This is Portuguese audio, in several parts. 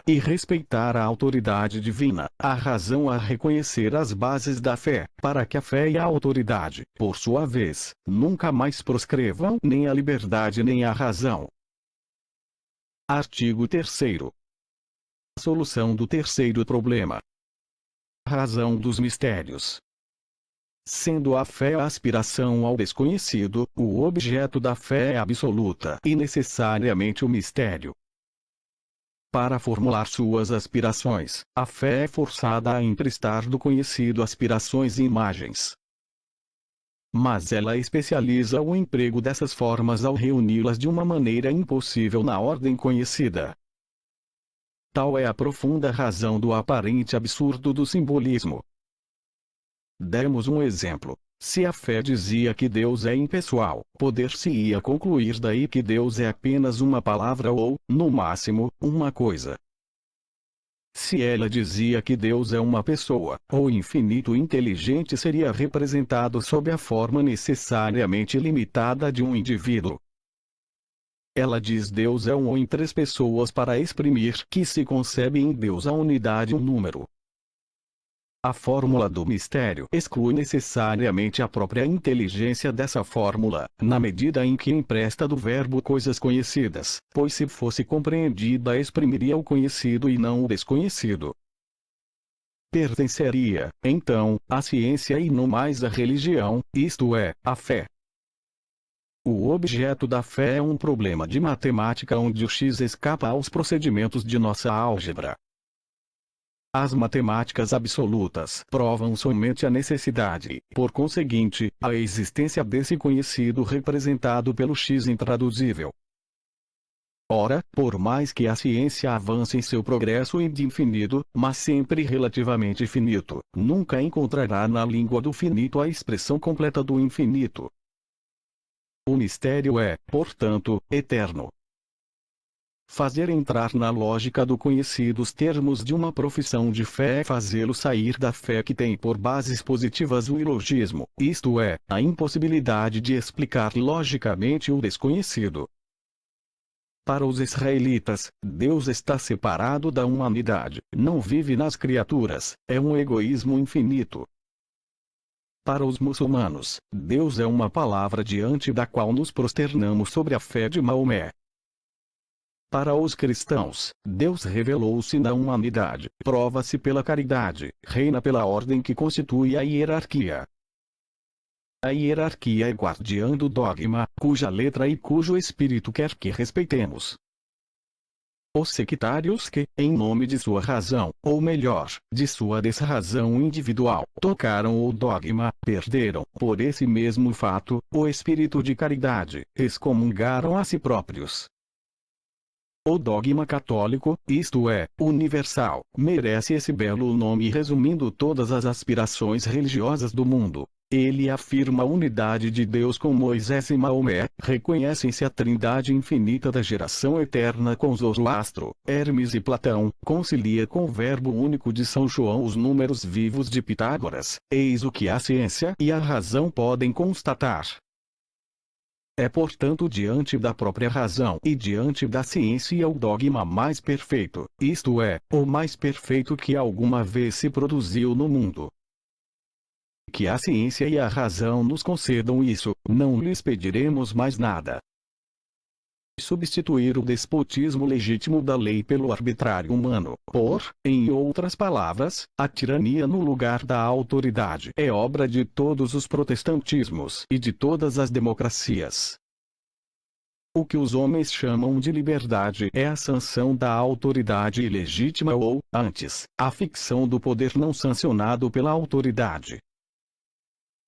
e respeitar a autoridade divina, a razão a reconhecer as bases da fé, para que a fé e a autoridade, por sua vez, nunca mais proscrevam nem a liberdade nem a razão. Artigo 3º. Solução do terceiro problema. Razão dos mistérios. Sendo a fé a aspiração ao desconhecido, o objeto da fé é absoluta e necessariamente o mistério. Para formular suas aspirações, a fé é forçada a emprestar do conhecido aspirações e imagens. Mas ela especializa o emprego dessas formas ao reuni-las de uma maneira impossível na ordem conhecida. Tal é a profunda razão do aparente absurdo do simbolismo. Demos um exemplo. Se a fé dizia que Deus é impessoal, poder-se-ia concluir daí que Deus é apenas uma palavra ou, no máximo, uma coisa. Se ela dizia que Deus é uma pessoa, o infinito inteligente seria representado sob a forma necessariamente limitada de um indivíduo. Ela diz Deus é um ou em três pessoas para exprimir que se concebe em Deus a unidade um número. A fórmula do mistério exclui necessariamente a própria inteligência dessa fórmula, na medida em que empresta do verbo coisas conhecidas, pois se fosse compreendida exprimiria o conhecido e não o desconhecido. Pertenceria, então, à ciência e não mais à religião, isto é, à fé. O objeto da fé é um problema de matemática onde o x escapa aos procedimentos de nossa álgebra. As matemáticas absolutas provam somente a necessidade, por conseguinte, a existência desse conhecido representado pelo x intraduzível. Ora, por mais que a ciência avance em seu progresso indefinido, mas sempre relativamente finito, nunca encontrará na língua do finito a expressão completa do infinito. O mistério é, portanto, eterno. Fazer entrar na lógica do conhecido os termos de uma profissão de fé é fazê-lo sair da fé que tem por bases positivas o ilogismo, isto é, a impossibilidade de explicar logicamente o desconhecido. Para os israelitas, Deus está separado da humanidade, não vive nas criaturas, é um egoísmo infinito. Para os muçulmanos, Deus é uma palavra diante da qual nos prosternamos sobre a fé de Maomé. Para os cristãos, Deus revelou-se na humanidade, prova-se pela caridade, reina pela ordem que constitui a hierarquia. A hierarquia é guardiã do dogma, cuja letra e cujo espírito quer que respeitemos. Os sectários que, em nome de sua razão, ou melhor, de sua desrazão individual, tocaram o dogma, perderam, por esse mesmo fato, o espírito de caridade, excomungaram a si próprios. O dogma católico, isto é, universal, merece esse belo nome resumindo todas as aspirações religiosas do mundo. Ele afirma a unidade de Deus com Moisés e Maomé, reconhecem-se a trindade infinita da geração eterna com Zoroastro, Hermes e Platão, concilia com o verbo único de São João os números vivos de Pitágoras, eis o que a ciência e a razão podem constatar. É portanto diante da própria razão e diante da ciência o dogma mais perfeito, isto é, o mais perfeito que alguma vez se produziu no mundo. Que a ciência e a razão nos concedam isso, não lhes pediremos mais nada. Substituir o despotismo legítimo da lei pelo arbitrário humano, em outras palavras, a tirania no lugar da autoridade é obra de todos os protestantismos e de todas as democracias. O que os homens chamam de liberdade é a sanção da autoridade ilegítima ou, antes, a ficção do poder não sancionado pela autoridade.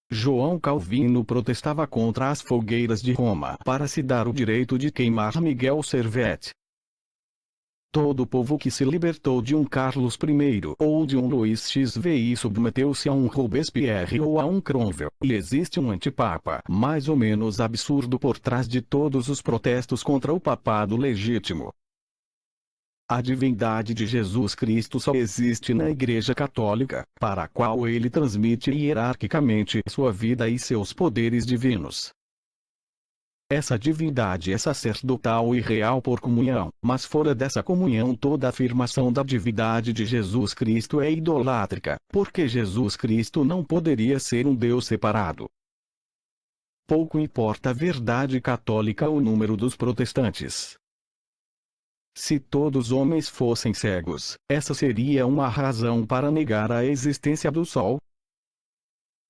João Calvino protestava contra as fogueiras de Roma para se dar o direito de queimar Miguel Servet. Todo povo que se libertou de um Carlos I ou de um Luís XVI submeteu-se a um Robespierre ou a um Cromwell, e existe um antipapa mais ou menos absurdo por trás de todos os protestos contra o papado legítimo. A divindade de Jesus Cristo só existe na Igreja Católica, para a qual ele transmite hierarquicamente sua vida e seus poderes divinos. Essa divindade é sacerdotal e real por comunhão, mas fora dessa comunhão toda afirmação da divindade de Jesus Cristo é idolátrica, porque Jesus Cristo não poderia ser um Deus separado. Pouco importa a verdade católica ou o número dos protestantes. Se todos os homens fossem cegos, essa seria uma razão para negar a existência do Sol?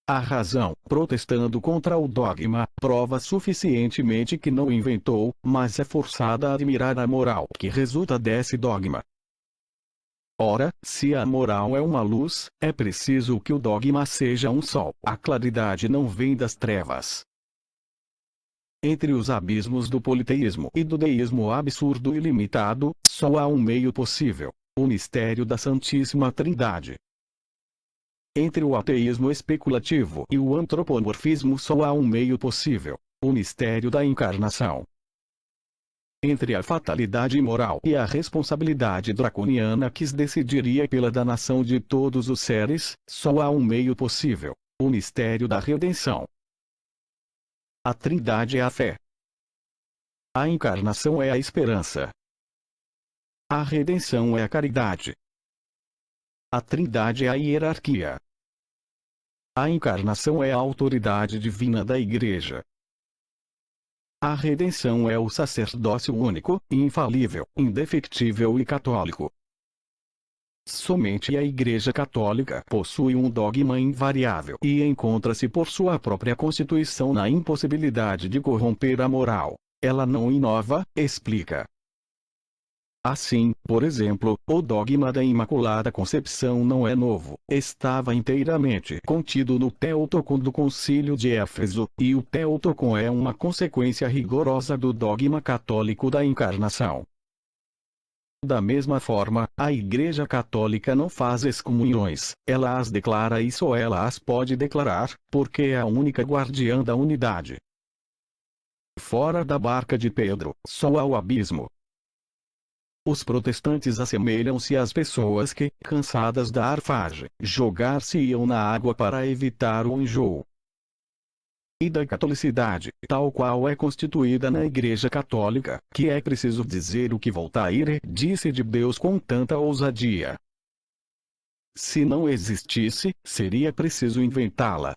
A razão, protestando contra o dogma, prova suficientemente que não o inventou, mas é forçada a admirar a moral que resulta desse dogma. Ora, se a moral é uma luz, é preciso que o dogma seja um sol. A claridade não vem das trevas. Entre os abismos do politeísmo e do deísmo absurdo e limitado, só há um meio possível: o mistério da Santíssima Trindade. Entre o ateísmo especulativo e o antropomorfismo só há um meio possível: o mistério da encarnação. Entre a fatalidade moral e a responsabilidade draconiana que decidiria pela danação de todos os seres, só há um meio possível: o mistério da redenção. A Trindade é a fé. A encarnação é a esperança. A redenção é a caridade. A Trindade é a hierarquia. A encarnação é a autoridade divina da Igreja. A redenção é o sacerdócio único, infalível, indefectível e católico. Somente a Igreja Católica possui um dogma invariável e encontra-se por sua própria constituição na impossibilidade de corromper a moral. Ela não inova, explica. Assim, por exemplo, o dogma da Imaculada Concepção não é novo, estava inteiramente contido no Teotocon do Concílio de Éfeso, e o Teotocon é uma consequência rigorosa do dogma católico da encarnação. Da mesma forma, a Igreja Católica não faz excomunhões, ela as declara e só ela as pode declarar, porque é a única guardiã da unidade. Fora da barca de Pedro, só há o abismo. Os protestantes assemelham-se às pessoas que, cansadas da arfagem, jogar-se-iam na água para evitar o enjoo. E da catolicidade, tal qual é constituída na Igreja Católica, que é preciso dizer o que Voltaire disse de Deus com tanta ousadia. Se não existisse, seria preciso inventá-la.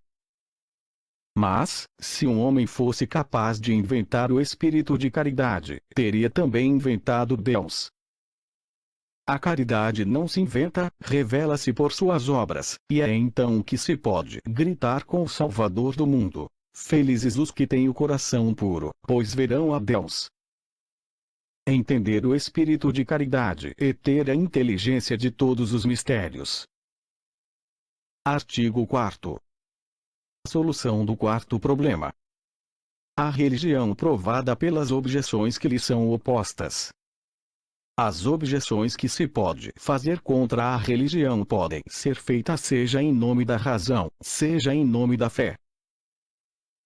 Mas, se um homem fosse capaz de inventar o espírito de caridade, teria também inventado Deus. A caridade não se inventa, revela-se por suas obras, e é então que se pode gritar com o Salvador do mundo: felizes os que têm o coração puro, pois verão a Deus. Entender o espírito de caridade e ter a inteligência de todos os mistérios. Artigo 4º. Solução do quarto problema. A religião provada pelas objeções que lhe são opostas. As objeções que se pode fazer contra a religião podem ser feitas seja em nome da razão, seja em nome da fé.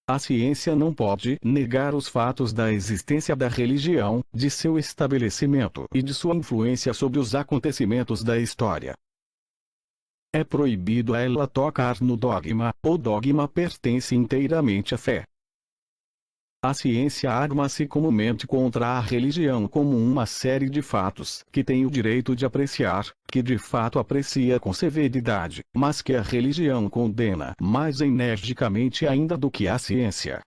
A ciência não pode negar os fatos da existência da religião, de seu estabelecimento e de sua influência sobre os acontecimentos da história. É proibido a ela tocar no dogma, o dogma pertence inteiramente à fé. A ciência arma-se comumente contra a religião como uma série de fatos que tem o direito de apreciar, que de fato aprecia com severidade, mas que a religião condena mais energicamente ainda do que a ciência.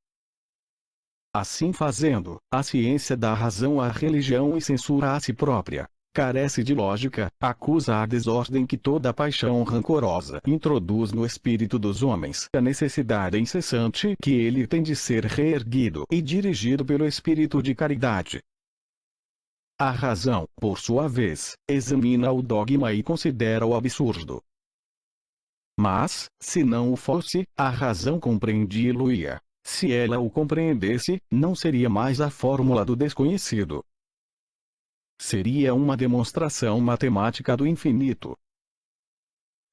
Assim fazendo, a ciência dá razão à religião e censura a si própria. Carece de lógica, acusa a desordem que toda paixão rancorosa introduz no espírito dos homens, a necessidade incessante que ele tem de ser reerguido e dirigido pelo espírito de caridade. A razão, por sua vez, examina o dogma e considera-o absurdo. Mas, se não o fosse, a razão compreendi-lo-ia. Se ela o compreendesse, não seria mais a fórmula do desconhecido. Seria uma demonstração matemática do infinito.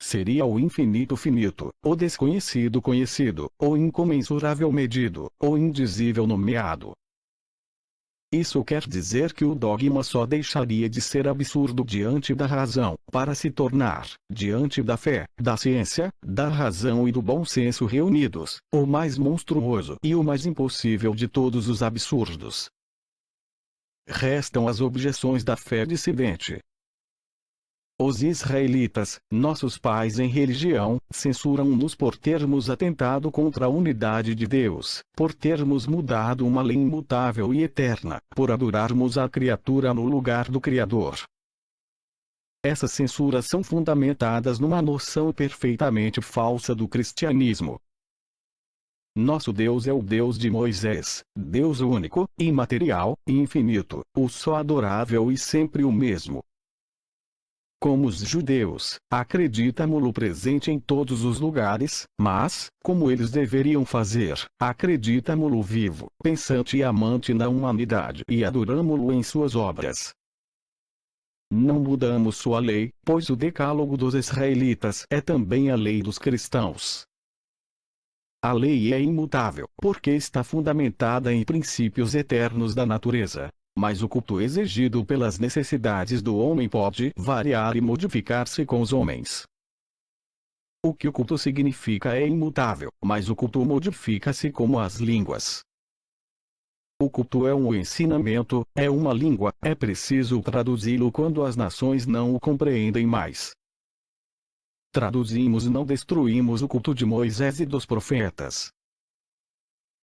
Seria o infinito finito, o desconhecido conhecido, o incomensurável medido, o indizível nomeado. Isso quer dizer que o dogma só deixaria de ser absurdo diante da razão, para se tornar, diante da fé, da ciência, da razão e do bom senso reunidos, o mais monstruoso e o mais impossível de todos os absurdos. Restam as objeções da fé dissidente. Os israelitas, nossos pais em religião, censuram-nos por termos atentado contra a unidade de Deus, por termos mudado uma lei imutável e eterna, por adorarmos a criatura no lugar do Criador. Essas censuras são fundamentadas numa noção perfeitamente falsa do cristianismo. Nosso Deus é o Deus de Moisés, Deus único, imaterial, infinito, o só adorável e sempre o mesmo. Como os judeus, acreditamo-lo presente em todos os lugares, mas, como eles deveriam fazer, acreditamo-lo vivo, pensante e amante na humanidade e adoramo-lo em suas obras. Não mudamos sua lei, pois o decálogo dos israelitas é também a lei dos cristãos. A lei é imutável, porque está fundamentada em princípios eternos da natureza. Mas o culto exigido pelas necessidades do homem pode variar e modificar-se com os homens. O que o culto significa é imutável, mas o culto modifica-se como as línguas. O culto é um ensinamento, é uma língua, é preciso traduzi-lo quando as nações não o compreendem mais. Traduzimos e não destruímos o culto de Moisés e dos profetas.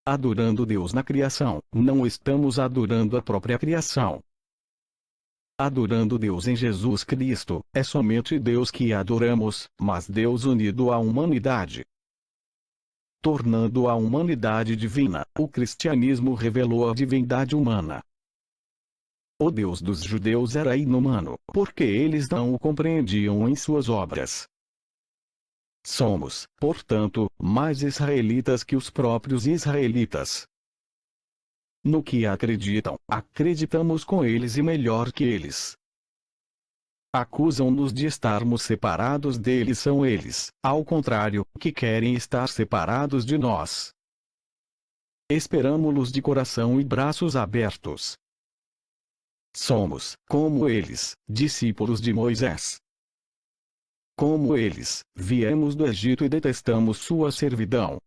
Adorando Deus na criação, não estamos adorando a própria criação. Adorando Deus em Jesus Cristo, é somente Deus que adoramos, mas Deus unido à humanidade. Tornando a humanidade divina, o cristianismo revelou a divindade humana. O Deus dos judeus era inumano, porque eles não o compreendiam em suas obras. Somos, portanto, mais israelitas que os próprios israelitas. No que acreditam, acreditamos com eles e melhor que eles. Acusam-nos de estarmos separados deles, são eles, ao contrário, que querem estar separados de nós. Esperamo-los de coração e braços abertos. Somos, como eles, discípulos de Moisés. Como eles, viemos do Egito e detestamos sua servidão.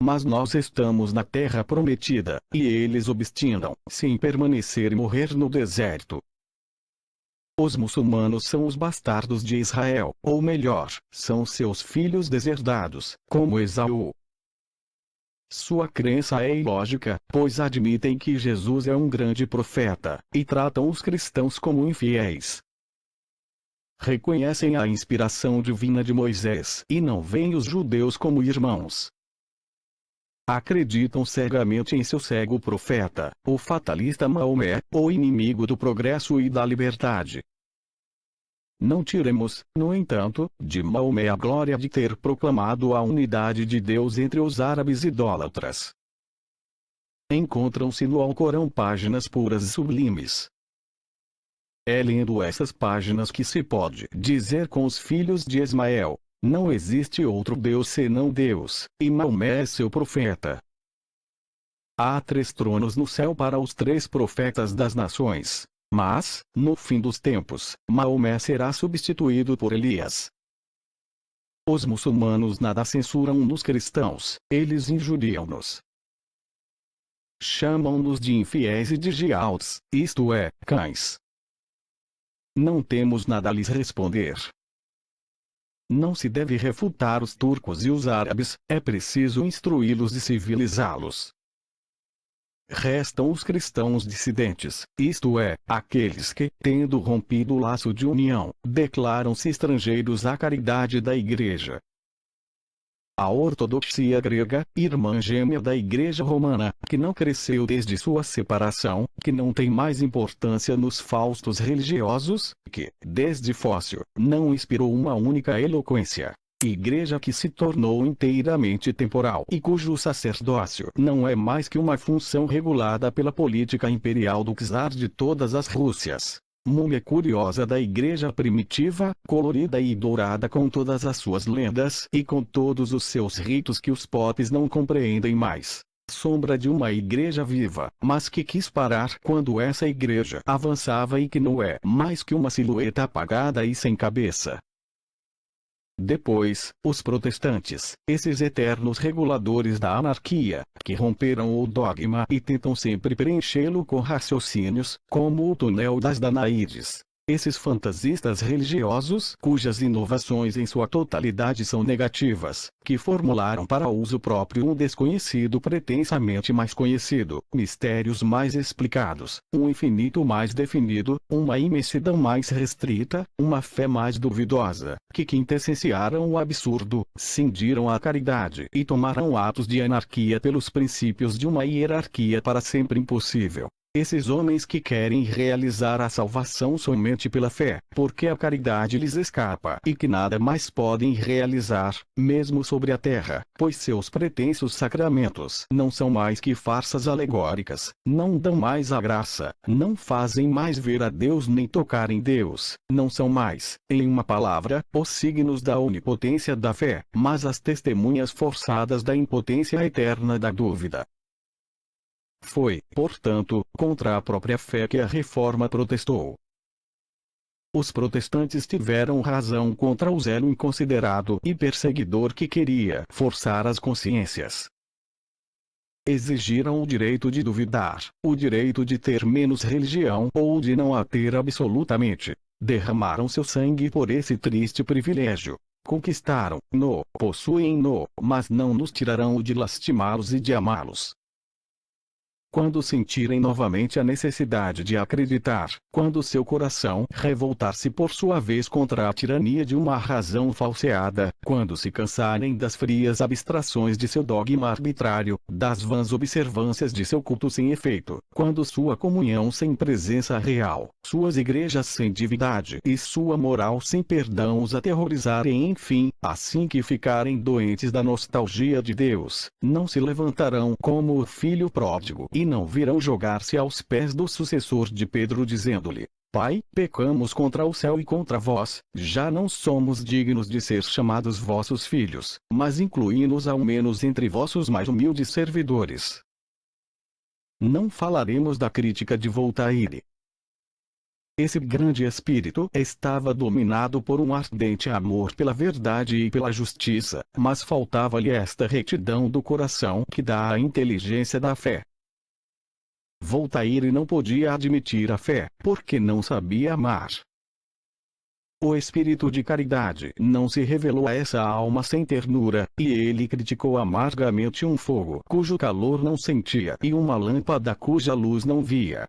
Mas nós estamos na terra prometida, e eles obstinam-se em permanecer e morrer no deserto. Os muçulmanos são os bastardos de Israel, ou melhor, são seus filhos deserdados, como Esaú. Sua crença é ilógica, pois admitem que Jesus é um grande profeta, e tratam os cristãos como infiéis. Reconhecem a inspiração divina de Moisés e não veem os judeus como irmãos. Acreditam cegamente em seu cego profeta, o fatalista Maomé, o inimigo do progresso e da liberdade. Não tiremos, no entanto, de Maomé a glória de ter proclamado a unidade de Deus entre os árabes idólatras. Encontram-se no Alcorão páginas puras e sublimes. É lendo essas páginas que se pode dizer com os filhos de Ismael: não existe outro Deus senão Deus, e Maomé é seu profeta. Há 3 tronos no céu para os 3 profetas das nações, mas, no fim dos tempos, Maomé será substituído por Elias. Os muçulmanos nada censuram nos cristãos, eles injuriam-nos. Chamam-nos de infiéis e de giauts, isto é, cães. Não temos nada a lhes responder. Não se deve refutar os turcos e os árabes, é preciso instruí-los e civilizá-los. Restam os cristãos dissidentes, isto é, aqueles que, tendo rompido o laço de união, declaram-se estrangeiros à caridade da Igreja. A ortodoxia grega, irmã gêmea da Igreja romana, que não cresceu desde sua separação, que não tem mais importância nos faustos religiosos, que, desde Fócio, não inspirou uma única eloquência. Igreja que se tornou inteiramente temporal e cujo sacerdócio não é mais que uma função regulada pela política imperial do czar de todas as Rússias. Múmia curiosa da igreja primitiva, colorida e dourada com todas as suas lendas e com todos os seus ritos que os popes não compreendem mais. sombra de uma igreja viva, mas que quis parar quando essa igreja avançava e que não é mais que uma silhueta apagada e sem cabeça. Depois, os protestantes, esses eternos reguladores da anarquia, que romperam o dogma e tentam sempre preenchê-lo com raciocínios, como o túnel das Danaídes. Esses fantasistas religiosos, cujas inovações em sua totalidade são negativas, que formularam para uso próprio um desconhecido pretensamente mais conhecido, mistérios mais explicados, um infinito mais definido, uma imensidão mais restrita, uma fé mais duvidosa, que quintessenciaram o absurdo, cindiram a caridade e tomaram atos de anarquia pelos princípios de uma hierarquia para sempre impossível. Esses homens que querem realizar a salvação somente pela fé, porque a caridade lhes escapa e que nada mais podem realizar, mesmo sobre a terra, pois seus pretensos sacramentos não são mais que farsas alegóricas, não dão mais a graça, não fazem mais ver a Deus nem tocar em Deus, não são mais, em uma palavra, os signos da onipotência da fé, mas as testemunhas forçadas da impotência eterna da dúvida. Foi, portanto, contra a própria fé que a Reforma protestou. Os protestantes tiveram razão contra o zelo inconsiderado e perseguidor que queria forçar as consciências. Exigiram o direito de duvidar, o direito de ter menos religião ou de não a ter absolutamente. Derramaram seu sangue por esse triste privilégio. Conquistaram-no, possuem-no, mas não nos tirarão o de lastimá-los e de amá-los. Quando sentirem novamente a necessidade de acreditar, quando seu coração revoltar-se por sua vez contra a tirania de uma razão falseada, quando se cansarem das frias abstrações de seu dogma arbitrário, das vãs observâncias de seu culto sem efeito, quando sua comunhão sem presença real, suas igrejas sem divindade e sua moral sem perdão os aterrorizarem, enfim, assim que ficarem doentes da nostalgia de Deus, não se levantarão como o filho pródigo e não virão jogar-se aos pés do sucessor de Pedro dizendo-lhe: Pai, pecamos contra o céu e contra vós, já não somos dignos de ser chamados vossos filhos, mas incluí-nos ao menos entre vossos mais humildes servidores. Não falaremos da crítica de Voltaire. Esse grande espírito estava dominado por um ardente amor pela verdade e pela justiça, mas faltava-lhe esta retidão do coração que dá a inteligência da fé. Voltaire não podia admitir a fé, porque não sabia amar. O espírito de caridade não se revelou a essa alma sem ternura, e ele criticou amargamente um fogo cujo calor não sentia e uma lâmpada cuja luz não via.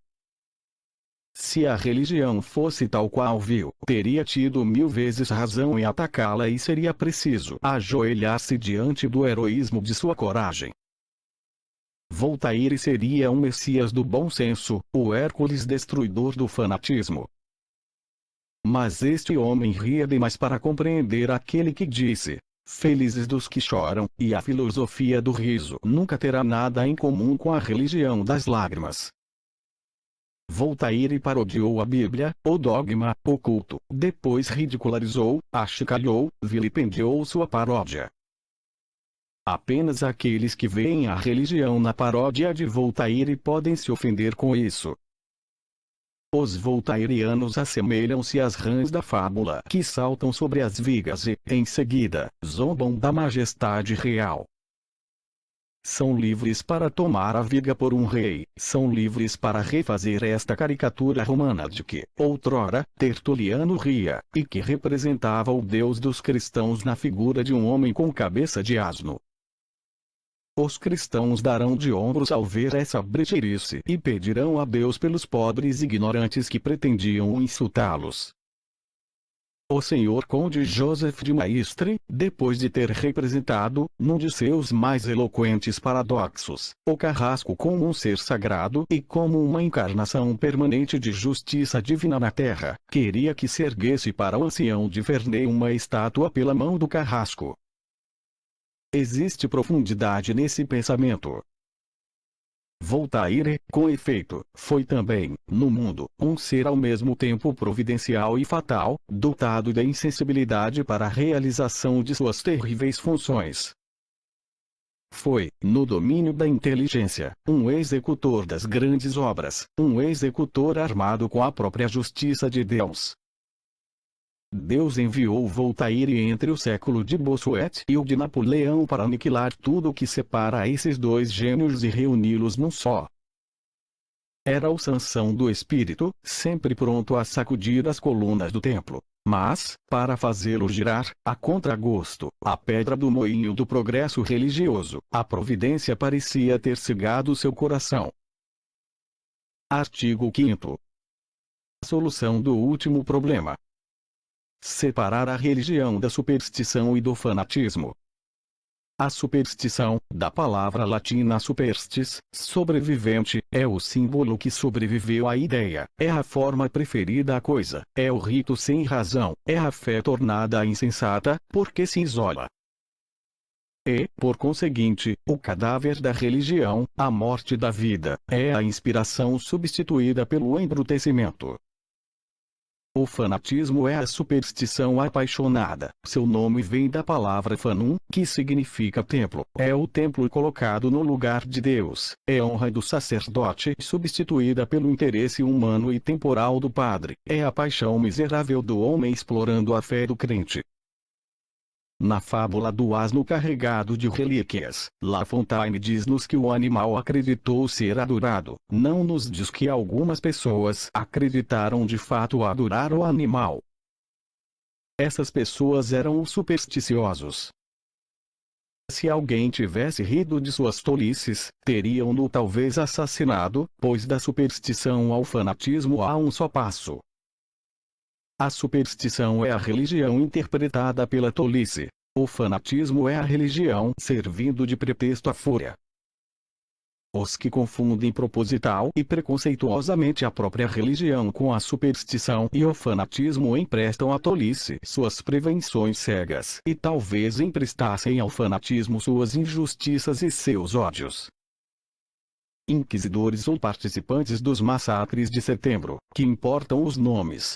Se a religião fosse tal qual viu, teria tido 1000 vezes razão em atacá-la e seria preciso ajoelhar-se diante do heroísmo de sua coragem. Voltaire seria um Messias do bom senso, o Hércules destruidor do fanatismo. Mas este homem ria demais para compreender aquele que disse: felizes dos que choram, e a filosofia do riso nunca terá nada em comum com a religião das lágrimas. Voltaire parodiou a Bíblia, o dogma, o culto, depois ridicularizou, achicalhou, vilipendiou sua paródia. Apenas aqueles que veem a religião na paródia de Voltaire podem se ofender com isso. Os voltairianos assemelham-se às rãs da fábula que saltam sobre as vigas e, em seguida, zombam da majestade real. São livres para tomar a viga por um rei, são livres para refazer esta caricatura romana de que, outrora, Tertuliano ria, e que representava o Deus dos cristãos na figura de um homem com cabeça de asno. Os cristãos darão de ombros ao ver essa brecheirice e pedirão a Deus pelos pobres ignorantes que pretendiam insultá-los. O senhor Conde Joseph de Maistre, depois de ter representado, num de seus mais eloquentes paradoxos, o carrasco como um ser sagrado e como uma encarnação permanente de justiça divina na terra, queria que se erguesse para o ancião de Verneuil uma estátua pela mão do carrasco. Existe profundidade nesse pensamento. Voltaire, com efeito, foi também, no mundo, um ser ao mesmo tempo providencial e fatal, dotado da insensibilidade para a realização de suas terríveis funções. Foi, no domínio da inteligência, um executor das grandes obras, um executor armado com a própria justiça de Deus. Deus enviou Voltaire entre o século de Bossuet e o de Napoleão para aniquilar tudo o que separa esses dois gênios e reuni-los num só. Era o Sansão do espírito, sempre pronto a sacudir as colunas do templo. Mas, para fazê-lo girar, a contragosto, a pedra do moinho do progresso religioso, a providência parecia ter cegado seu coração. Artigo 5º. Solução do último problema. Separar a religião da superstição e do fanatismo. A superstição, da palavra latina superstis, sobrevivente, é o símbolo que sobreviveu à ideia, é a forma preferida à coisa, é o rito sem razão, é a fé tornada insensata, porque se isola. E, por conseguinte, o cadáver da religião, a morte da vida, é a inspiração substituída pelo embrutecimento. O fanatismo é a superstição apaixonada. Seu nome vem da palavra fanum, que significa templo. É o templo colocado no lugar de Deus. É a honra do sacerdote substituída pelo interesse humano e temporal do padre. É a paixão miserável do homem explorando a fé do crente. Na fábula do asno carregado de relíquias, La Fontaine diz-nos que o animal acreditou ser adorado, não nos diz que algumas pessoas acreditaram de fato adorar o animal. Essas pessoas eram os supersticiosos. Se alguém tivesse rido de suas tolices, teriam-no talvez assassinado, pois da superstição ao fanatismo há um só passo. A superstição é a religião interpretada pela tolice. O fanatismo é a religião servindo de pretexto à fúria. Os que confundem proposital e preconceituosamente a própria religião com a superstição e o fanatismo emprestam à tolice suas prevenções cegas e talvez emprestassem ao fanatismo suas injustiças e seus ódios. Inquisidores ou participantes dos massacres de setembro, que importam os nomes.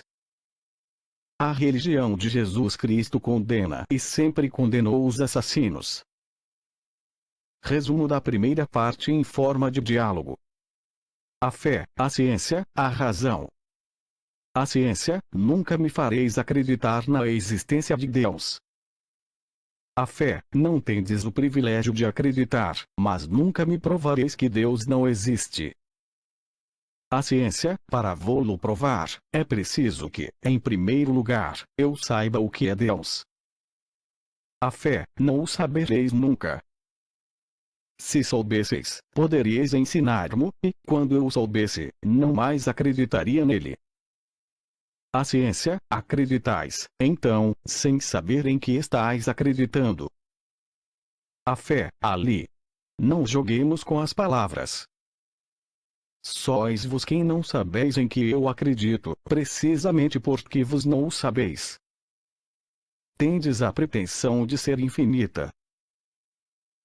A religião de Jesus Cristo condena e sempre condenou os assassinos. Resumo da primeira parte em forma de diálogo. A fé, a ciência, a razão. A ciência, nunca me fareis acreditar na existência de Deus. A fé, não tendes o privilégio de acreditar, mas nunca me provareis que Deus não existe. A ciência, para vô-lo provar, é preciso que, em primeiro lugar, eu saiba o que é Deus. A fé, não o sabereis nunca. Se soubesseis, poderíeis ensinar-mo, e, quando eu o soubesse, não mais acreditaria nele. A ciência, acreditais, então, sem saber em que estáis acreditando. A fé, ali. Não joguemos com as palavras. Sois vos quem não sabeis em que eu acredito, precisamente porque vos não o sabeis. Tendes a pretensão de ser infinita.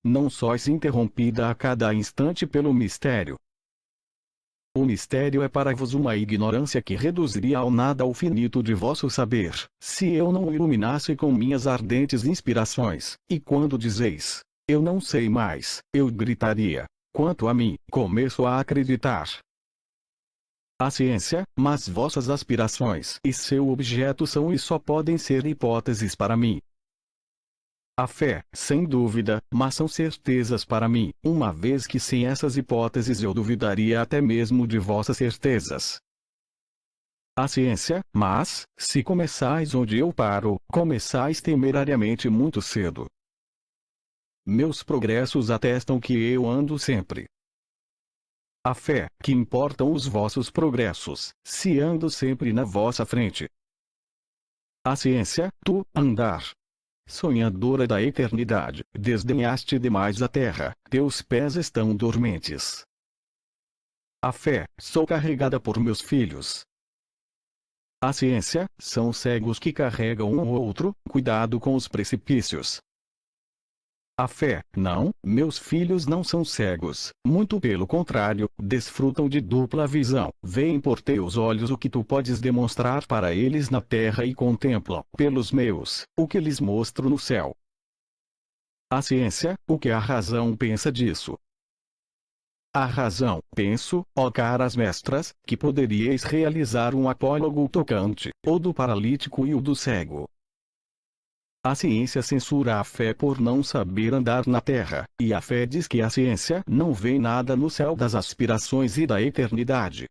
Não sois interrompida a cada instante pelo mistério. O mistério é para vos uma ignorância que reduziria ao nada o finito de vosso saber, se eu não o iluminasse com minhas ardentes inspirações, e quando dizeis, eu não sei mais, eu gritaria. Quanto a mim, começo a acreditar. A ciência, mas vossas aspirações e seu objeto são e só podem ser hipóteses para mim. A fé, sem dúvida, mas são certezas para mim, uma vez que sem essas hipóteses eu duvidaria até mesmo de vossas certezas. A ciência, mas, se começais onde eu paro, começais temerariamente muito cedo. Meus progressos atestam que eu ando sempre. A fé, que importam os vossos progressos, se ando sempre na vossa frente. A ciência, tu, andar. Sonhadora da eternidade, desdenhaste demais a terra, teus pés estão dormentes. A fé, sou carregada por meus filhos. A ciência, são cegos que carregam um ou outro, cuidado com os precipícios. A fé, não, meus filhos não são cegos, muito pelo contrário, desfrutam de dupla visão, veem por teus olhos o que tu podes demonstrar para eles na terra e contemplam, pelos meus, o que lhes mostro no céu. A ciência, o que a razão pensa disso? A razão, penso, ó caras mestras, que poderíeis realizar um apólogo tocante, o do paralítico e o do cego. A ciência censura a fé por não saber andar na terra, e a fé diz que a ciência não vê nada no céu das aspirações e da eternidade.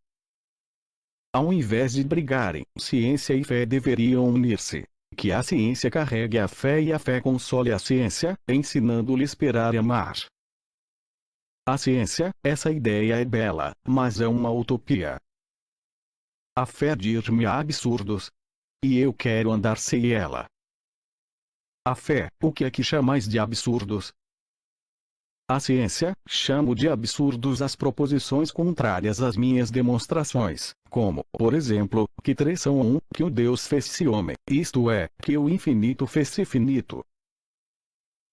Ao invés de brigarem, ciência e fé deveriam unir-se. Que a ciência carregue a fé e a fé console a ciência, ensinando-lhe a esperar e amar. A ciência, essa ideia é bela, mas é uma utopia. A fé dir-me a absurdos. E eu quero andar sem ela. A fé, o que é que chamais de absurdos? A ciência, chamo de absurdos as proposições contrárias às minhas demonstrações, como, por exemplo, que três são um, que o Deus fez-se homem, isto é, que o infinito fez-se finito.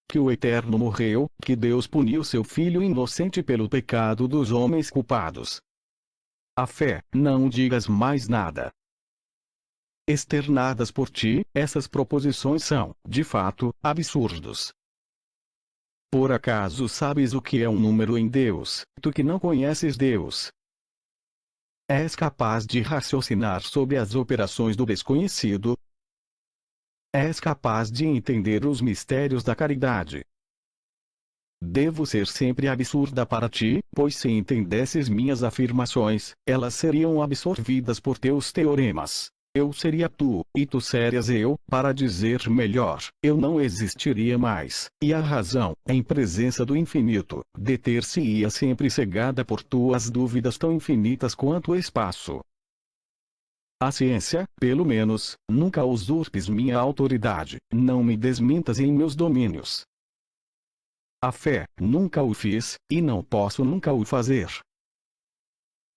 Que o Eterno morreu, que Deus puniu seu Filho inocente pelo pecado dos homens culpados. A fé, não digas mais nada. Externadas por ti, essas proposições são, de fato, absurdos. Por acaso sabes o que é um número em Deus, tu que não conheces Deus? És capaz de raciocinar sobre as operações do desconhecido? És capaz de entender os mistérios da caridade? Devo ser sempre absurda para ti, pois se entendesses minhas afirmações, elas seriam absorvidas por teus teoremas. Eu seria tu, e tu serias eu, para dizer melhor, eu não existiria mais, e a razão, em presença do infinito, deter-se-ia sempre cegada por tuas dúvidas tão infinitas quanto o espaço. A ciência, pelo menos, nunca usurpes minha autoridade, não me desmintas em meus domínios. A fé, nunca o fiz, e não posso nunca o fazer.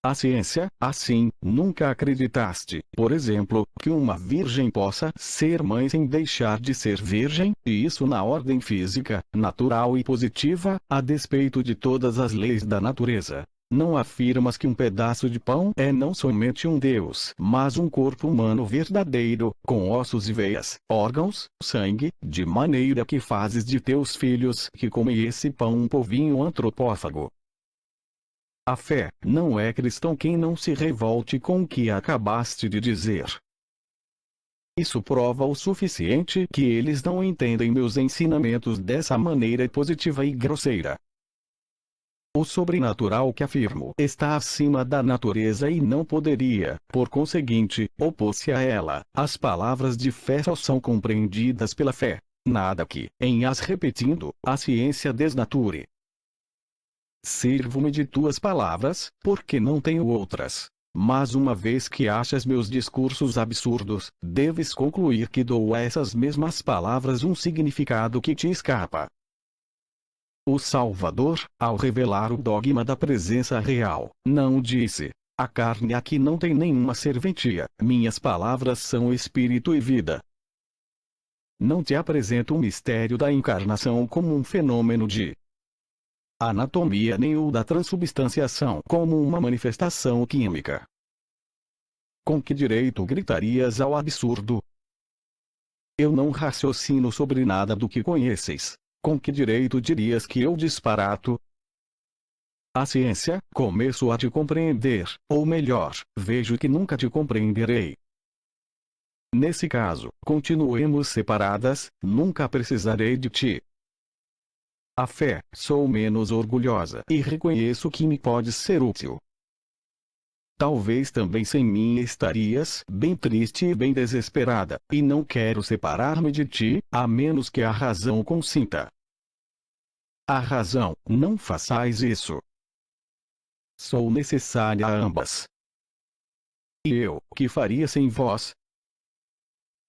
A ciência, assim, nunca acreditaste, por exemplo, que uma virgem possa ser mãe sem deixar de ser virgem, e isso na ordem física, natural e positiva, a despeito de todas as leis da natureza. Não afirmas que um pedaço de pão é não somente um Deus, mas um corpo humano verdadeiro, com ossos e veias, órgãos, sangue, de maneira que fazes de teus filhos que comem esse pão um povinho antropófago. A fé, não é cristão quem não se revolte com o que acabaste de dizer. Isso prova o suficiente que eles não entendem meus ensinamentos dessa maneira positiva e grosseira. O sobrenatural que afirmo está acima da natureza e não poderia, por conseguinte, opor-se a ela. As palavras de fé só são compreendidas pela fé. Nada que, em as repetindo, a ciência desnature. Sirvo-me de tuas palavras, porque não tenho outras. Mas uma vez que achas meus discursos absurdos, deves concluir que dou a essas mesmas palavras um significado que te escapa. O Salvador, ao revelar o dogma da presença real, não disse: a carne aqui não tem nenhuma serventia, minhas palavras são espírito e vida. Não te apresento o mistério da encarnação como um fenômeno de anatomia nem o da transubstanciação como uma manifestação química. Com que direito gritarias ao absurdo? Eu não raciocino sobre nada do que conheces. Com que direito dirias que eu disparato? A ciência, começo a te compreender, ou melhor, vejo que nunca te compreenderei. Nesse caso, continuemos separadas, nunca precisarei de ti. A fé, sou menos orgulhosa e reconheço que me podes ser útil. Talvez também sem mim estarias bem triste e bem desesperada, e não quero separar-me de ti, a menos que a razão consinta. A razão, não façais isso. Sou necessária a ambas. E eu, que faria sem vós?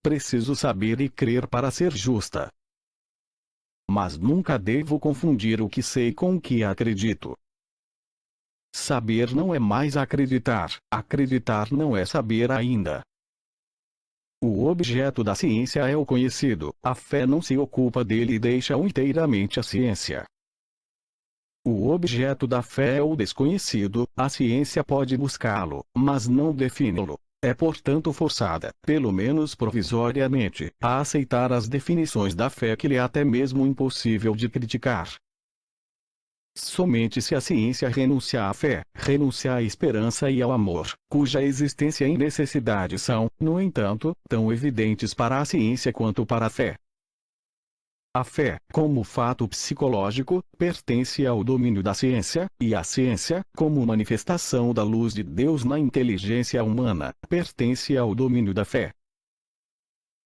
Preciso saber e crer para ser justa. Mas nunca devo confundir o que sei com o que acredito. Saber não é mais acreditar, acreditar não é saber ainda. O objeto da ciência é o conhecido, a fé não se ocupa dele e deixa-o inteiramente à ciência. O objeto da fé é o desconhecido, a ciência pode buscá-lo, mas não defini-lo. é portanto forçada, pelo menos provisoriamente, a aceitar as definições da fé que lhe é até mesmo impossível de criticar. Somente se a ciência renuncia à fé, renuncia à esperança e ao amor, cuja existência e necessidade são, no entanto, tão evidentes para a ciência quanto para a fé. A fé, como fato psicológico, pertence ao domínio da ciência, e a ciência, como manifestação da luz de Deus na inteligência humana, pertence ao domínio da fé.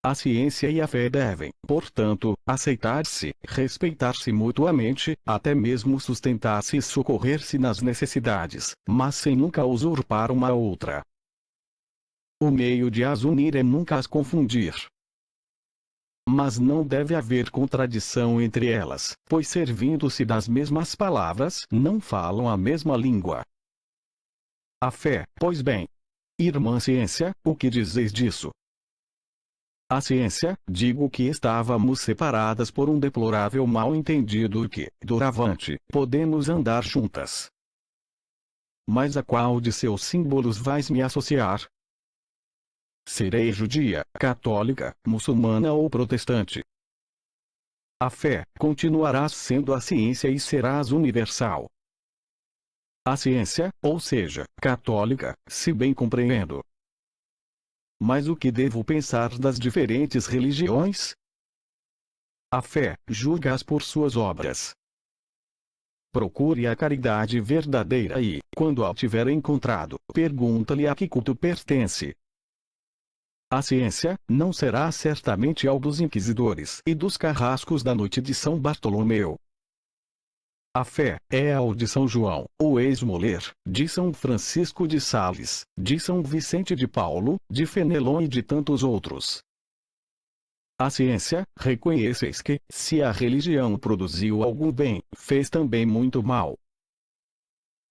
A ciência e a fé devem, portanto, aceitar-se, respeitar-se mutuamente, até mesmo sustentar-se e socorrer-se nas necessidades, mas sem nunca usurpar uma a outra. O meio de as unir é nunca as confundir. Mas não deve haver contradição entre elas, pois servindo-se das mesmas palavras, não falam a mesma língua. A fé, pois bem. Irmã ciência, o que dizeis disso? A ciência, digo que estávamos separadas por um deplorável mal-entendido que, doravante, podemos andar juntas. Mas a qual de seus símbolos vais me associar? Serei judia, católica, muçulmana ou protestante? A fé, continuarás sendo a ciência e serás universal. A ciência, ou seja, católica, se bem compreendo. Mas o que devo pensar das diferentes religiões? A fé, julga-as por suas obras. Procure a caridade verdadeira e, quando a tiver encontrado, pergunta-lhe a que culto pertence. A ciência, não será certamente ao dos inquisidores e dos carrascos da noite de São Bartolomeu. A fé, é ao de São João, o ex-moler, de São Francisco de Sales, de São Vicente de Paulo, de Fenelon e de tantos outros. A ciência, reconheceis que, se a religião produziu algum bem, fez também muito mal.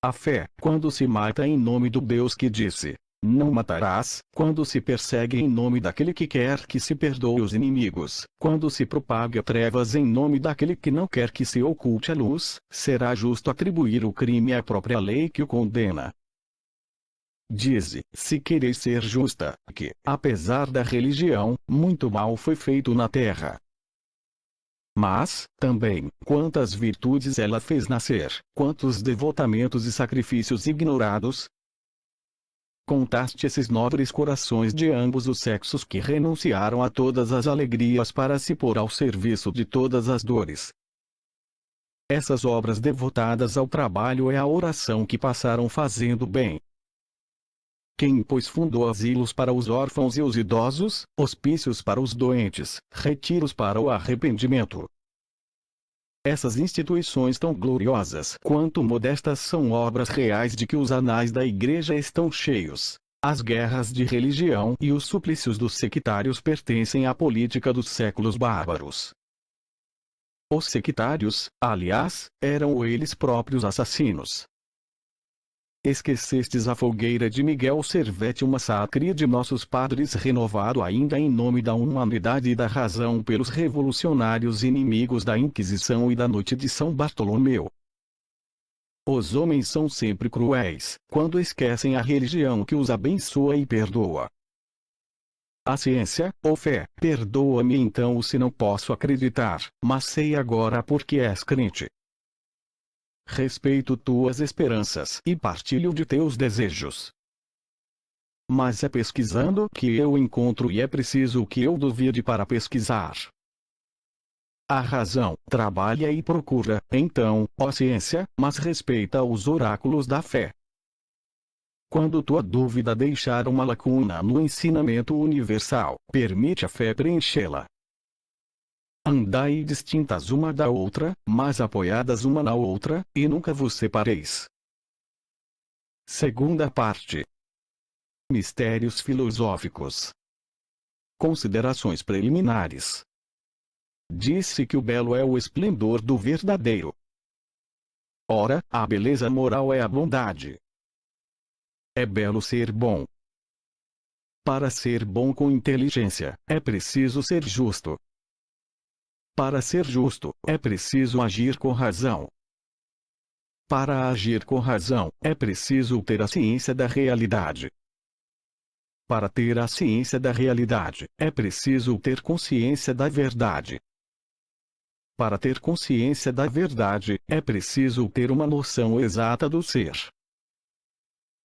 A fé, quando se mata em nome do Deus que disse, não matarás, quando se persegue em nome daquele que quer que se perdoe os inimigos, quando se propaga trevas em nome daquele que não quer que se oculte a luz, será justo atribuir o crime à própria lei que o condena. Dize, se quereis ser justa, que, apesar da religião, muito mal foi feito na terra. Mas, também, quantas virtudes ela fez nascer, quantos devotamentos e sacrifícios ignorados? Contaste esses nobres corações de ambos os sexos que renunciaram a todas as alegrias para se pôr ao serviço de todas as dores. Essas obras devotadas ao trabalho é a oração que passaram fazendo bem. Quem, pois, fundou asilos para os órfãos e os idosos, hospícios para os doentes, retiros para o arrependimento. Essas instituições tão gloriosas quanto modestas são obras reais de que os anais da Igreja estão cheios. As guerras de religião e os suplícios dos sectários pertencem à política dos séculos bárbaros. Os sectários, aliás, eram eles próprios assassinos. Esquecestes a fogueira de Miguel Servet, o massacre de nossos padres renovado ainda em nome da humanidade e da razão pelos revolucionários inimigos da Inquisição e da noite de São Bartolomeu. Os homens são sempre cruéis, quando esquecem a religião que os abençoa e perdoa. A ciência, ou fé, perdoa-me então se não posso acreditar, mas sei agora porque és crente. Respeito tuas esperanças e partilho de teus desejos. Mas é pesquisando que eu encontro e é preciso que eu duvide para pesquisar. A razão trabalha e procura, então, ó ciência, mas respeita os oráculos da fé. Quando tua dúvida deixar uma lacuna no ensinamento universal, permite a fé preenchê-la. Andai distintas uma da outra, mas apoiadas uma na outra, e nunca vos separeis. Segunda parte. Mistérios filosóficos. Considerações preliminares. Disse que o belo é o esplendor do verdadeiro. Ora, a beleza moral é a bondade. É belo ser bom. Para ser bom com inteligência, é preciso ser justo. Para ser justo, é preciso agir com razão. Para agir com razão, é preciso ter a ciência da realidade. Para ter a ciência da realidade, é preciso ter consciência da verdade. Para ter consciência da verdade, é preciso ter uma noção exata do ser.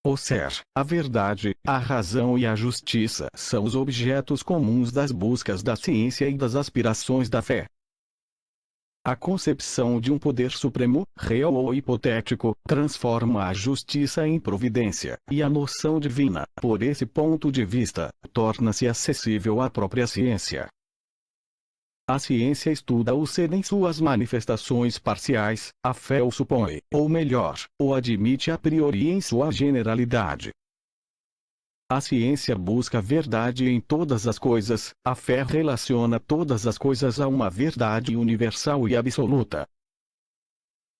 O ser, a verdade, a razão e a justiça são os objetos comuns das buscas da ciência e das aspirações da fé. A concepção de um poder supremo, real ou hipotético, transforma a justiça em providência, e a noção divina, por esse ponto de vista, torna-se acessível à própria ciência. A ciência estuda o ser em suas manifestações parciais, a fé o supõe, ou melhor, o admite a priori em sua generalidade. A ciência busca a verdade em todas as coisas, a fé relaciona todas as coisas a uma verdade universal e absoluta.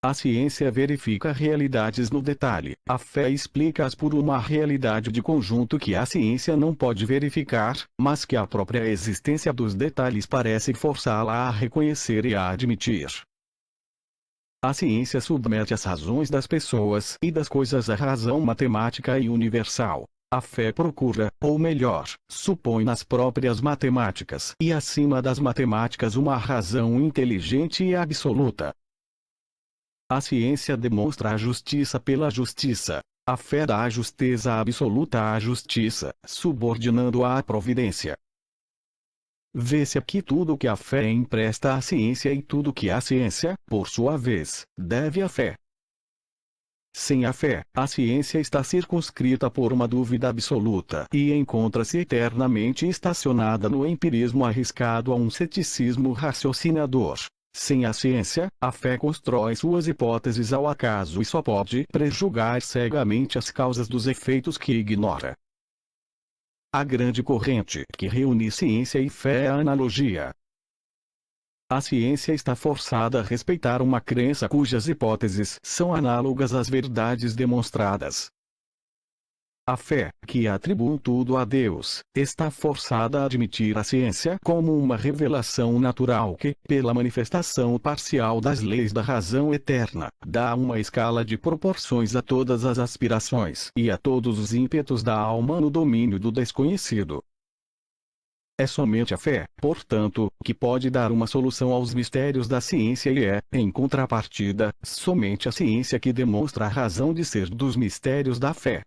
A ciência verifica realidades no detalhe, a fé explica-as por uma realidade de conjunto que a ciência não pode verificar, mas que a própria existência dos detalhes parece forçá-la a reconhecer e a admitir. A ciência submete as razões das pessoas e das coisas à razão matemática e universal. A fé procura, ou melhor, supõe nas próprias matemáticas e acima das matemáticas uma razão inteligente e absoluta. A ciência demonstra a justiça pela justiça. A fé dá a justeza absoluta à justiça, subordinando-a à providência. Vê-se aqui tudo que a fé empresta à ciência e tudo que a ciência, por sua vez, deve à fé. Sem a fé, a ciência está circunscrita por uma dúvida absoluta e encontra-se eternamente estacionada no empirismo arriscado a um ceticismo raciocinador. Sem a ciência, a fé constrói suas hipóteses ao acaso e só pode prejulgar cegamente as causas dos efeitos que ignora. A grande corrente que reúne ciência e fé é a analogia. A ciência está forçada a respeitar uma crença cujas hipóteses são análogas às verdades demonstradas. A fé, que atribui tudo a Deus, está forçada a admitir a ciência como uma revelação natural que, pela manifestação parcial das leis da razão eterna, dá uma escala de proporções a todas as aspirações e a todos os ímpetos da alma no domínio do desconhecido. É somente a fé, portanto, que pode dar uma solução aos mistérios da ciência e é, em contrapartida, somente a ciência que demonstra a razão de ser dos mistérios da fé.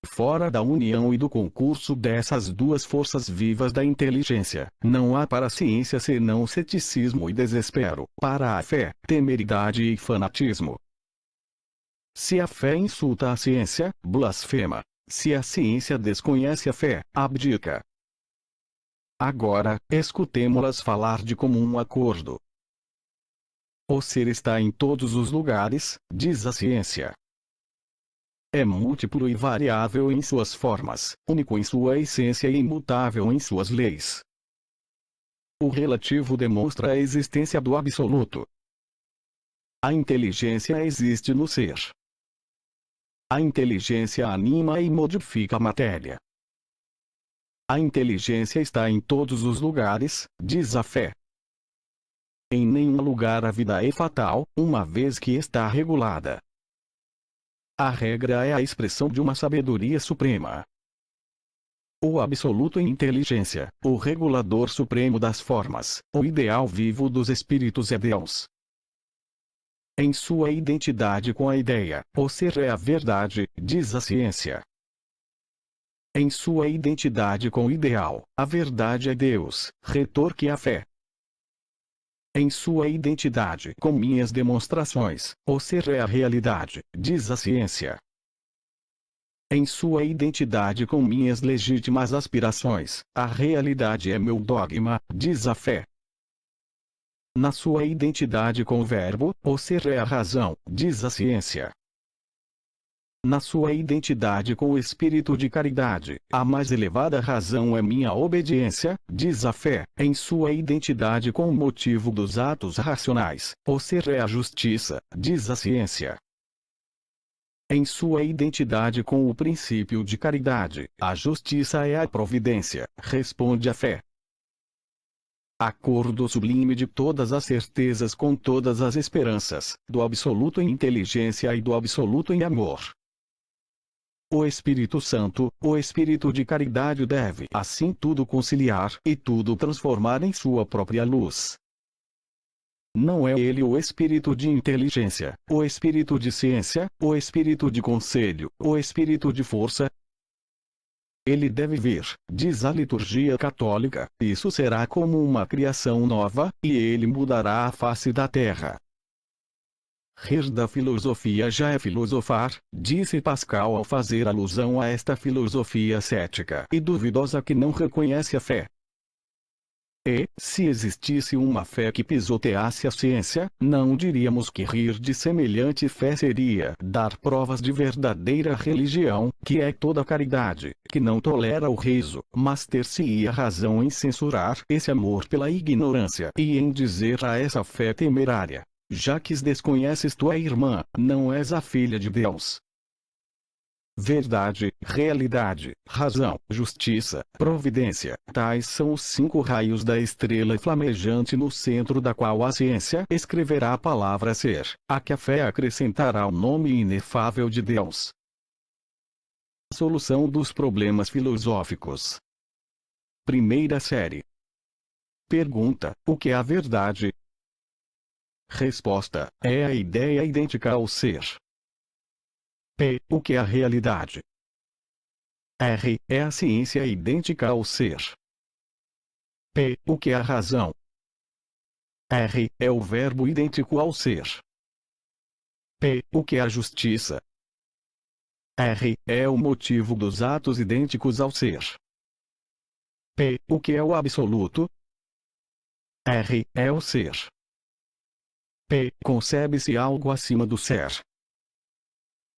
Fora da união e do concurso dessas duas forças vivas da inteligência, não há para a ciência senão ceticismo e desespero, para a fé, temeridade e fanatismo. Se a fé insulta a ciência, blasfema. Se a ciência desconhece a fé, abdica. Agora, escutemo-las falar de comum acordo. O ser está em todos os lugares, diz a ciência. É múltiplo e variável em suas formas, único em sua essência e imutável em suas leis. O relativo demonstra a existência do absoluto. A inteligência existe no ser. A inteligência anima e modifica a matéria. A inteligência está em todos os lugares, diz a fé. Em nenhum lugar a vida é fatal, uma vez que está regulada. A regra é a expressão de uma sabedoria suprema. O absoluto em inteligência, o regulador supremo das formas, o ideal vivo dos espíritos é Deus. Em sua identidade com a ideia, o ser é a verdade, diz a ciência. Em sua identidade com o ideal, a verdade é Deus, retorque a fé. Em sua identidade com minhas demonstrações, o ser é a realidade, diz a ciência. Em sua identidade com minhas legítimas aspirações, a realidade é meu dogma, diz a fé. Na sua identidade com o verbo, o ser é a razão, diz a ciência. Na sua identidade com o espírito de caridade, a mais elevada razão é minha obediência, diz a fé. Em sua identidade com o motivo dos atos racionais, o ser é a justiça, diz a ciência. Em sua identidade com o princípio de caridade, a justiça é a providência, responde a fé. Acordo sublime de todas as certezas com todas as esperanças, do absoluto em inteligência e do absoluto em amor. O Espírito Santo, o Espírito de caridade deve assim tudo conciliar e tudo transformar em sua própria luz. Não é ele o espírito de inteligência, o espírito de ciência, o espírito de conselho, o espírito de força. Ele deve vir, diz a liturgia católica, isso será como uma criação nova, e ele mudará a face da terra. Rir da filosofia já é filosofar, disse Pascal ao fazer alusão a esta filosofia cética e duvidosa que não reconhece a fé. E, se existisse uma fé que pisoteasse a ciência, não diríamos que rir de semelhante fé seria dar provas de verdadeira religião, que é toda caridade, que não tolera o riso, mas ter-se-ia razão em censurar esse amor pela ignorância e em dizer a essa fé temerária: Jaques desconheces tua irmã, não és a filha de Deus. Verdade, realidade, razão, justiça, providência, tais são os 5 raios da estrela flamejante no centro da qual a ciência escreverá a palavra ser, a que a fé acrescentará o nome inefável de Deus. Solução dos problemas filosóficos. Primeira série. Pergunta: o que é a verdade? Resposta: é a ideia idêntica ao ser. P. O que é a realidade? R. É a ciência idêntica ao ser. P. O que é a razão? R. É o verbo idêntico ao ser. P. O que é a justiça? R. É o motivo dos atos idênticos ao ser. P. O que é o absoluto? R. É o ser. P. Concebe-se algo acima do ser?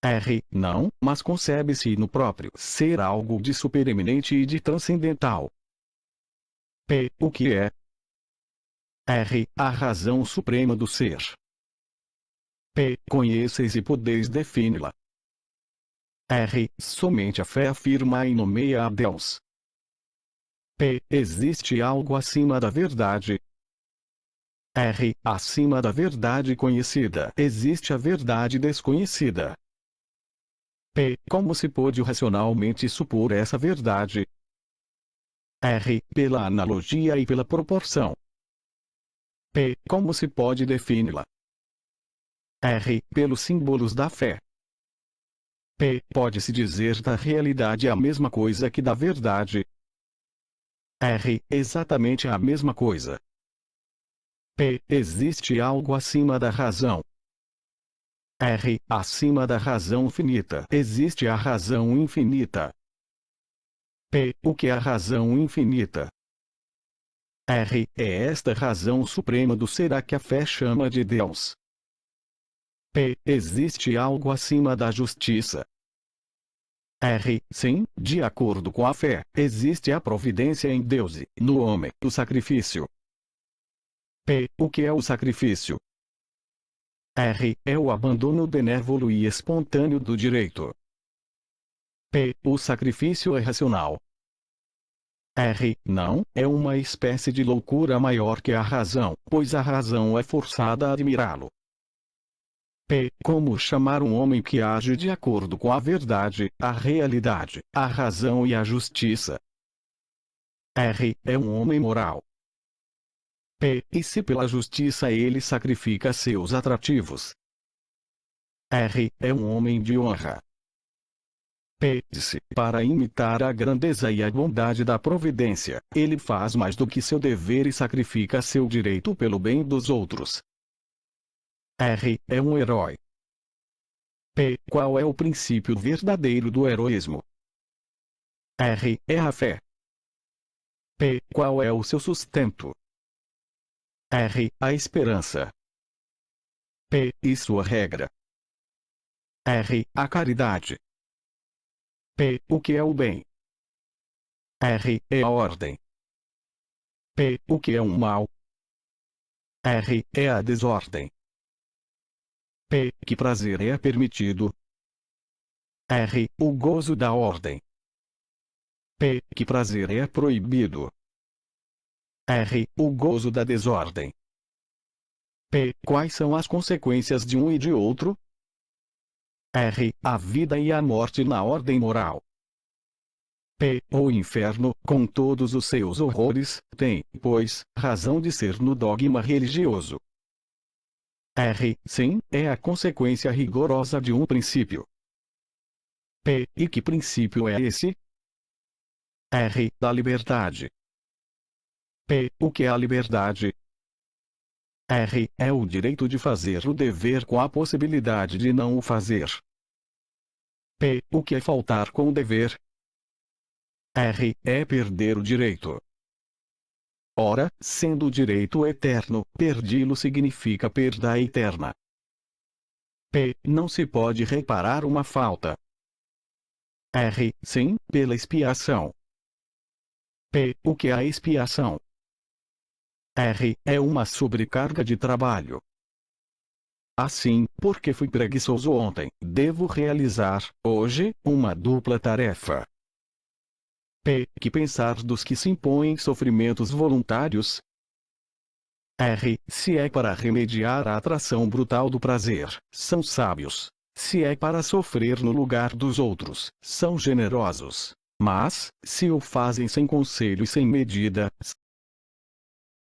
R. Não, mas concebe-se no próprio ser algo de supereminente e de transcendental. P. O que é? R. A razão suprema do ser. P. Conheceis e podeis defini-la. R. Somente a fé afirma e nomeia a Deus. P. Existe algo acima da verdade? R. Acima da verdade conhecida existe a verdade desconhecida. P. Como se pode racionalmente supor essa verdade? R. Pela analogia e pela proporção. P. Como se pode defini-la? R. Pelos símbolos da fé. P. Pode-se dizer da realidade a mesma coisa que da verdade? R. Exatamente a mesma coisa. P. Existe algo acima da razão? R. Acima da razão finita existe a razão infinita. P. O que é a razão infinita? R. É esta razão suprema do ser a que a fé chama de Deus. P. Existe algo acima da justiça? R. Sim, de acordo com a fé, existe a providência em Deus e, no homem, o sacrifício. P. O que é o sacrifício? R. É o abandono benévolo e espontâneo do direito. P. O sacrifício é racional. R. Não, é uma espécie de loucura maior que a razão, pois a razão é forçada a admirá-lo. P. Como chamar um homem que age de acordo com a verdade, a realidade, a razão e a justiça? R. É um homem moral. P. E se pela justiça ele sacrifica seus atrativos? R. É um homem de honra. P. Se, para imitar a grandeza e a bondade da providência, ele faz mais do que seu dever e sacrifica seu direito pelo bem dos outros. R. É um herói. P. Qual é o princípio verdadeiro do heroísmo? R. É a fé. P. Qual é o seu sustento? R. A esperança. P. E sua regra? R. A caridade. P. O que é o bem? R. É a ordem. P. O que é um mal? R. É a desordem. P. Que prazer é permitido? R. O gozo da ordem. P. Que prazer é proibido? R. O gozo da desordem. P. Quais são as consequências de um e de outro? R. A vida e a morte na ordem moral. P. O inferno, com todos os seus horrores, tem, pois, razão de ser no dogma religioso. R. Sim, é a consequência rigorosa de um princípio. P. E que princípio é esse? R. Da liberdade. P. O que é a liberdade? R. É o direito de fazer o dever com a possibilidade de não o fazer. P. O que é faltar com o dever? R. É perder o direito. Ora, sendo o direito eterno, perdi-lo significa perda eterna. P. Não se pode reparar uma falta. R. Sim, pela expiação. P. O que é a expiação? R. É uma sobrecarga de trabalho. Assim, porque fui preguiçoso ontem, devo realizar, hoje, uma dupla tarefa. P. Que pensar dos que se impõem sofrimentos voluntários? R. Se é para remediar a atração brutal do prazer, são sábios. Se é para sofrer no lugar dos outros, são generosos. Mas, se o fazem sem conselho e sem medida,